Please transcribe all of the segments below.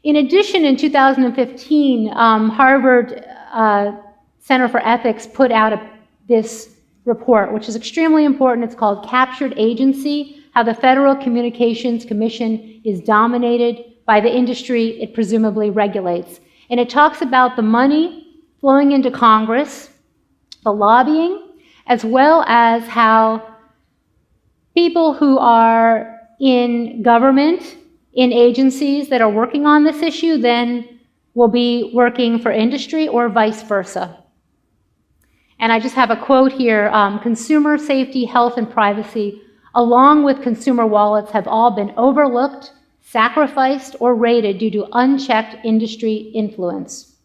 In addition, in 2015, Harvard Center for Ethics put out this report, which is extremely important. It's called Captured Agency: How the Federal Communications Commission is Dominated by the Industry it Presumably Regulates. And it talks about the money flowing into Congress, the lobbying, as well as how people who are in government, in agencies that are working on this issue, then will be working for industry or vice versa. And I just have a quote here: consumer safety, health, and privacy, along with consumer wallets, have all been overlooked, sacrificed, or raided due to unchecked industry influence.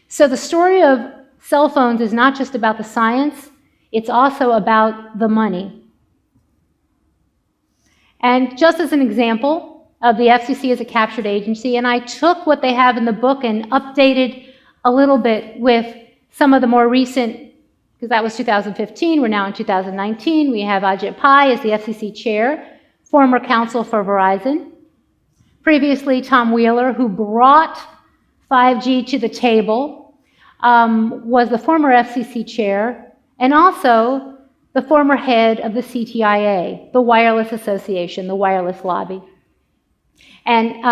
So the story of cell phones is not just about the science, it's also about the money. And just as an example of the FCC as a captured agency, and I took what they have in the book and updated a little bit with some of the more recent, because that was 2015, we're now in 2019. We have Ajit Pai as the FCC chair, former counsel for Verizon. Previously, Tom Wheeler, who brought 5G to the table, was the former FCC chair, and also the former head of the CTIA, the Wireless Association, the wireless lobby. And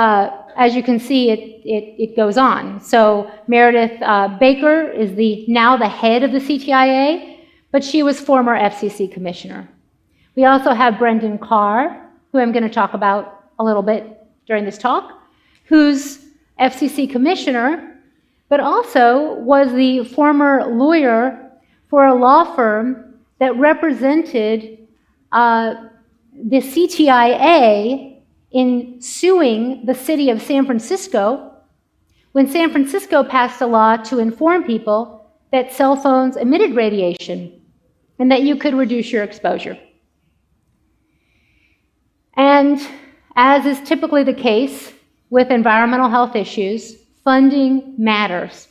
as you can see, it goes on. So Meredith Baker is now the head of the CTIA, but she was former FCC commissioner. We also have Brendan Carr, who I'm going to talk about a little bit during this talk, who's FCC commissioner, but also was the former lawyer for a law firm that represented the CTIA in suing the city of San Francisco when San Francisco passed a law to inform people that cell phones emitted radiation and that you could reduce your exposure. And as is typically the case with environmental health issues, funding matters.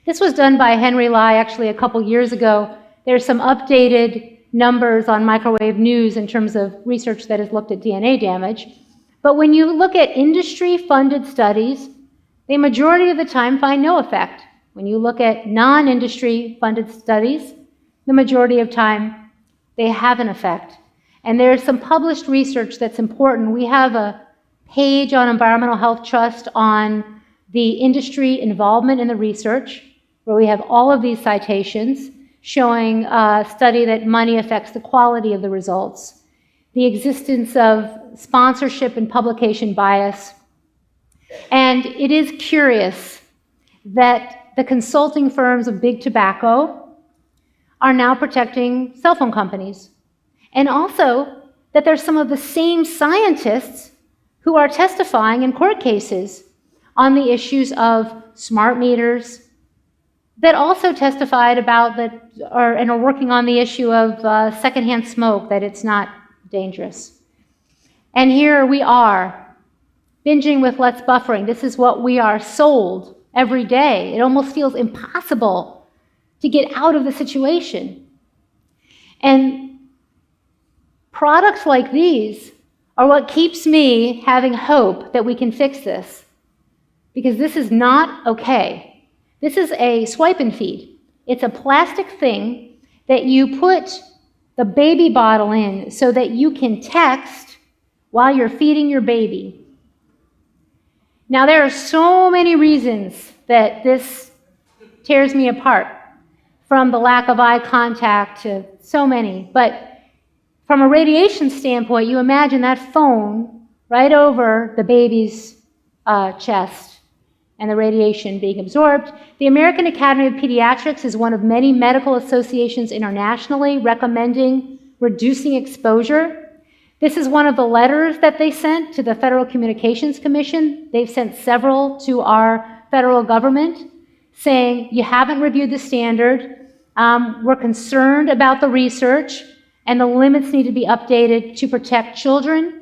This was done by Henry Lai actually a couple years ago. There's some updated numbers on microwave news in terms of research that has looked at DNA damage. But when you look at industry-funded studies, they majority of the time find no effect. When you look at non-industry funded studies, the majority of time they have an effect. And there's some published research that's important. We have a page on Environmental Health Trust on the industry involvement in the research, where we have all of these citations showing a study that money affects the quality of the results, the existence of sponsorship and publication bias. And it is curious that the consulting firms of big tobacco are now protecting cell phone companies. And also that there's some of the same scientists who are testifying in court cases on the issues of smart meters, that also testified about and are working on the issue of secondhand smoke, that it's not dangerous. And here we are, binging with less buffering. This is what we are sold every day. It almost feels impossible to get out of the situation. And products like these are what keeps me having hope that we can fix this, because this is not okay. This is a swipe and feed. It's a plastic thing that you put the baby bottle in so that you can text while you're feeding your baby. Now, there are so many reasons that this tears me apart, from the lack of eye contact to so many. But from a radiation standpoint, you imagine that phone right over the baby's chest and the radiation being absorbed. The American Academy of Pediatrics is one of many medical associations internationally recommending reducing exposure. This is one of the letters that they sent to the Federal Communications Commission. They've sent several to our federal government saying, you haven't reviewed the standard, we're concerned about the research, and the limits need to be updated to protect children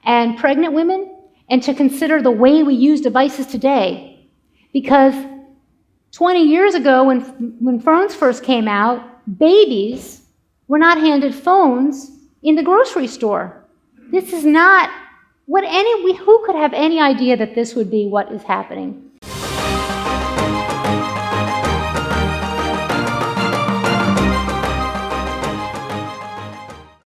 and pregnant women, and to consider the way we use devices today. Because 20 years ago, when phones first came out, babies were not handed phones in the grocery store. This is not Who could have any idea that this would be what is happening?